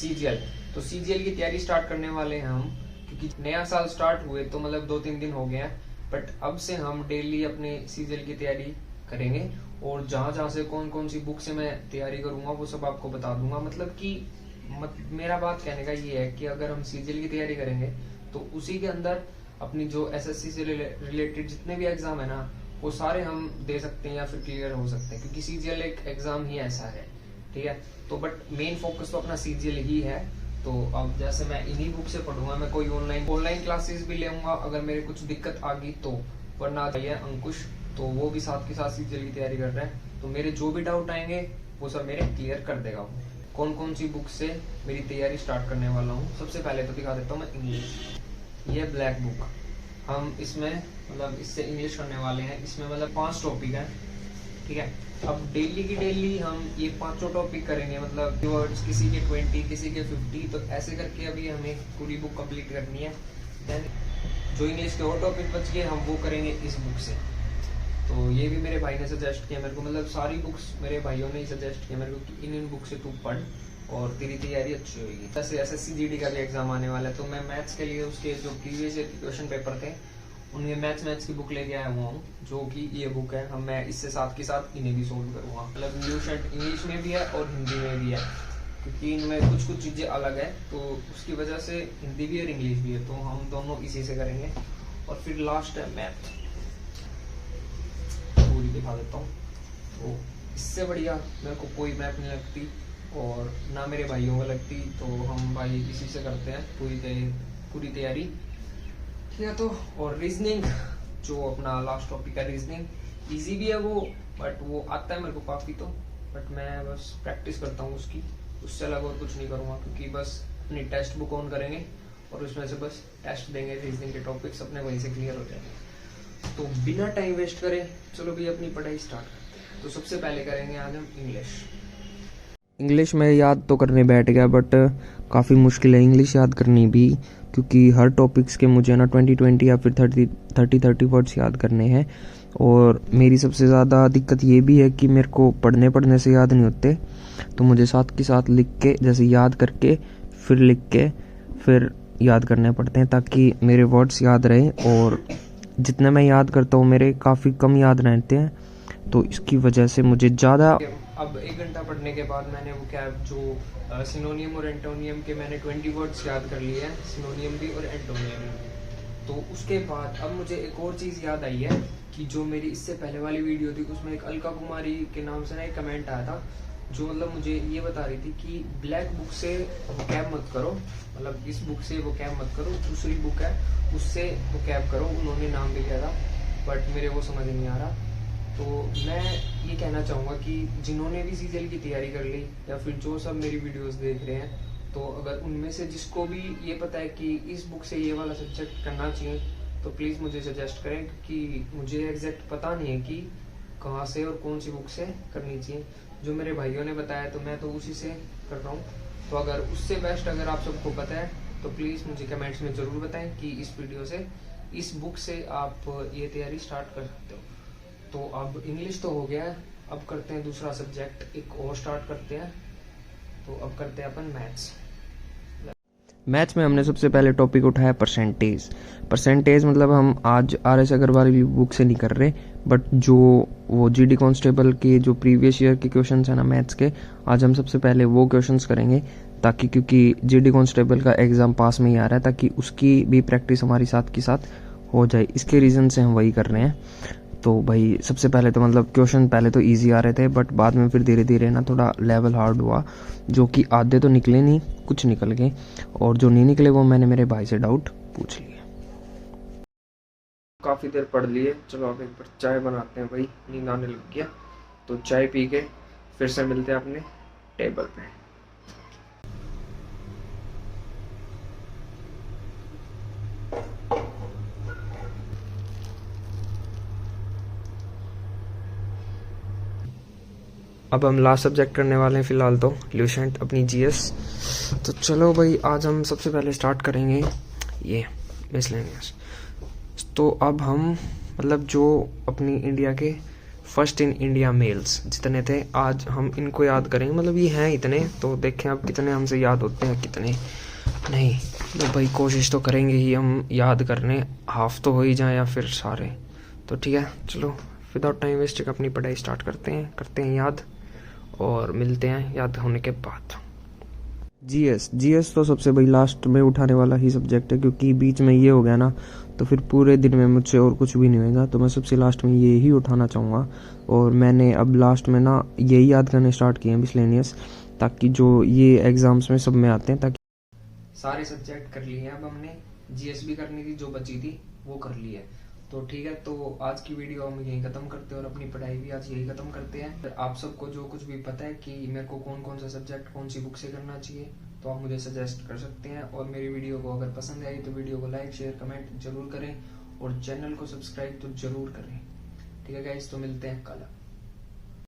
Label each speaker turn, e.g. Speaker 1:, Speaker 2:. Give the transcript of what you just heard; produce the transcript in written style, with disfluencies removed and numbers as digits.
Speaker 1: CGL. तो CGL की तैयारी स्टार्ट करने वाले हैं हम, क्योंकि नया साल स्टार्ट हुए तो मतलब 2-3 दिन हो गए हैं, बट अब से हम डेली अपने सीजीएल की तैयारी करेंगे। और जहाँ जहाँ से कौन कौन सी बुक से मैं तैयारी करूंगा वो सब आपको बता दूंगा। मतलब कि मेरा बात कहने का ये है कि अगर हम सीजीएल की तैयारी करेंगे तो उसी के अंदर अपनी जो एसएससी से रिलेटेड जितने भी एग्जाम है ना, वो सारे हम दे सकते हैं या फिर क्लियर हो सकते हैं, क्योंकि सीजीएल एक एग्जाम ही ऐसा है, ठीक है। तो बट मेन फोकस तो अपना सीजीएल ही है। तो अब जैसे मैं इन्हीं बुक से पढ़ूंगा, मैं कोई ऑनलाइन क्लासेस भी लेऊंगा अगर मेरे कुछ दिक्कत आ गई तो, वरना चाहिए अंकुश, तो वो भी साथ के साथ सीजीएल की तैयारी कर रहे हैं, तो मेरे जो भी डाउट आएंगे वो सब मेरे क्लियर कर देगा वो। कौन कौन सी बुक से मेरी तैयारी स्टार्ट करने वाला हूँ, सबसे पहले तो दिखा देता हूँ मैं इंग्लिश। ये ब्लैक बुक, हम इसमें मतलब इससे इंग्लिश करने वाले हैं। इसमें मतलब 5 टॉपिक हैं, ठीक है। अब डेली की डेली हम ये 5 टॉपिक करेंगे, मतलब वर्ड्स किसी के 20 किसी के 50, तो ऐसे करके अभी हमें पूरी बुक कंप्लीट करनी है। देन जो इंग्लिश के और टॉपिक बच गए हम वो करेंगे इस बुक से। तो ये भी मेरे भाई ने सजेस्ट किया मेरे को, मतलब सारी बुक्स मेरे भाइयों ने ही सजेस्ट किया मेरे को कि इन बुक से तू पढ़ और तेरी तैयारी अच्छी होगी। जैसे एसएससी जीडी का भी एग्जाम आने वाला है, तो मैं मैथ्स के लिए उसके जो प्रीवियस ईयर के क्वेश्चन पेपर थे उनमें मैथ्स की बुक लेके आया हुआ हूँ, जो कि ये बुक है। हम मैं इससे साथ के साथ इन्हें भी सोल्व करूँगा। मतलब न्यूशेट इंग्लिश में भी है और हिंदी में भी है, क्योंकि इनमें कुछ कुछ चीज़ें अलग है, तो उसकी वजह से हिंदी भी और इंग्लिश भी है, तो हम दोनों इसी से करेंगे। और फिर लास्ट है मैथ, पूरी दिखा देता हूँ। तो इससे बढ़िया मेरे को कोई मैथ नहीं लगती और ना मेरे भाइयों को लगती, तो हम भाई इसी से करते हैं पूरी तैयारी, ठीक है। तो और रीजनिंग, जो अपना लास्ट टॉपिक है रीजनिंग, इजी भी है वो, बट वो आता है मेरे को काफ़ी, तो बट मैं बस प्रैक्टिस करता हूँ उसकी, उससे अलग और कुछ नहीं करूँगा, क्योंकि बस अपनी टेक्स्ट बुक ऑन करेंगे और उसमें से बस टेस्ट देंगे, रीजनिंग के टॉपिक्स अपने वहीं से क्लियर हो जाएंगे। तो बिना टाइम वेस्ट करें चलो भी अपनी पढ़ाई स्टार्ट करते हैं। तो सबसे पहले करेंगे आज हम इंग्लिश में याद तो करने बैठ गया, बट काफ़ी मुश्किल है इंग्लिश याद करनी भी, क्योंकि हर टॉपिक्स के मुझे ना 20 या फिर 30 वर्ड्स याद करने हैं। और मेरी सबसे ज़्यादा दिक्कत ये भी है कि मेरे को पढ़ने से याद नहीं होते, तो मुझे साथ के साथ लिख के, जैसे याद करके फिर लिख के फिर याद करने पड़ते हैं, ताकि मेरे वर्ड्स याद रहें। और जितने मैं याद करता हूँ मेरे काफ़ी कम याद रहते हैं, तो इसकी वजह से मुझे ज़्यादा। अब 1 घंटा पढ़ने के बाद मैंने वो क्या जो सिनोनियम और एंटोनियम के मैंने 20 वर्ड्स याद कर लिए हैं, सिनोनियम भी और एंटोनियम भी। तो उसके बाद अब मुझे एक और चीज़ याद आई है कि जो मेरी इससे पहले वाली वीडियो थी उसमें एक अलका कुमारी के नाम से ना एक कमेंट आया था, जो मतलब मुझे ये बता रही थी कि ब्लैक बुक से वोकैब मत करो, मतलब इस बुक से वोकैब मत करो, दूसरी बुक है उससे वोकैब करो। उन्होंने नाम भी लिया था, बट मेरे वो समझ नहीं आ रहा। तो मैं ये कहना चाहूँगा कि जिन्होंने भी सीजीएल की तैयारी कर ली या फिर जो सब मेरी वीडियोस देख रहे हैं, तो अगर उनमें से जिसको भी ये पता है कि इस बुक से ये वाला सब्जेक्ट करना चाहिए, तो प्लीज़ मुझे सजेस्ट करें, क्योंकि मुझे एग्जैक्ट पता नहीं है कि कहाँ से और कौन सी बुक से करनी चाहिए। जो मेरे भाइयों ने बताया तो मैं तो उसी से कर रहा हूँ। तो अगर उससे बेस्ट अगर आप सबको पता है तो प्लीज़ मुझे कमेंट्स में ज़रूर बताएं कि इस वीडियो से, इस बुक से आप ये तैयारी स्टार्ट कर सकते हो। तो अब इंग्लिश तो हो गया है, अब करते हैं दूसरा सब्जेक्ट, एक और स्टार्ट करते हैं। तो अब करते हैं अपन मैथ्स में हमने सबसे पहले टॉपिक उठाया परसेंटेज। मतलब हम आज RS अग्रवाल की बुक से नहीं कर रहे, बट जो वो GD कांस्टेबल के जो प्रीवियस ईयर के क्वेश्चंस है ना मैथ्स के, आज हम सबसे पहले वो क्वेश्चंस करेंगे, ताकि क्योंकि GD कांस्टेबल का एग्ज़ाम पास में ही आ रहा है, ताकि उसकी भी प्रैक्टिस हमारी साथ के साथ हो जाए, इसके रीज़न से हम वही कर रहे हैं। तो भाई सबसे पहले तो मतलब क्वेश्चन पहले तो इजी आ रहे थे, बट बाद में फिर धीरे धीरे ना थोड़ा लेवल हार्ड हुआ, जो कि आधे तो निकले नहीं, कुछ निकल गए, और जो नहीं निकले वो मैंने मेरे भाई से डाउट पूछ लिए। काफ़ी देर पढ़ लिए, चलो अब एक बार चाय बनाते हैं भाई, नींद आने लग गया। तो चाय पी के फिर से मिलते हैं अपने टेबल पे। अब हम लास्ट सब्जेक्ट करने वाले हैं फिलहाल तो, ल्यूसेंट अपनी GS। तो चलो भाई आज हम सबसे पहले स्टार्ट करेंगे ये मिसलेनियस। तो अब हम मतलब जो अपनी इंडिया के फर्स्ट इन इंडिया मेल्स जितने थे आज हम इनको याद करेंगे, मतलब ये हैं इतने, तो देखें अब कितने हमसे याद होते हैं कितने नहीं। तो भाई कोशिश तो करेंगे ही हम याद करने, हाफ तो हो ही जाए या फिर सारे। तो ठीक है चलो विदाउट टाइम वेस्ट अपनी पढ़ाई स्टार्ट करते हैं याद, और मिलते हैं याद होने के बाद। जीएस तो सबसे भाई लास्ट में उठाने वाला ही सब्जेक्ट है, क्योंकि बीच में ये हो गया ना तो फिर पूरे दिन में मुझसे और कुछ भी नहीं होगा, तो मैं सबसे लास्ट में ये ही उठाना चाहूँगा। और मैंने अब लास्ट में ना यही याद करने स्टार्ट किए हैं मिसलेनियस, ताकि जो ये एग्ज़ाम्स में सब में आते हैं, ताकि सारे सब्जेक्ट कर लिए हैं। अब हमने जीएस भी करनी थी, जो बची थी वो कर ली है। तो ठीक है, तो आज की वीडियो हम यहीं ख़त्म करते हैं और अपनी पढ़ाई भी आज यही ख़त्म करते हैं। फिर आप सबको जो कुछ भी पता है कि मेरे को कौन कौन सा सब्जेक्ट कौन सी बुक से करना चाहिए, तो आप मुझे सजेस्ट कर सकते हैं। और मेरी वीडियो को अगर पसंद आई तो वीडियो को लाइक शेयर कमेंट जरूर करें और चैनल को सब्सक्राइब तो जरूर करें। ठीक है गाइस, तो मिलते हैं कल।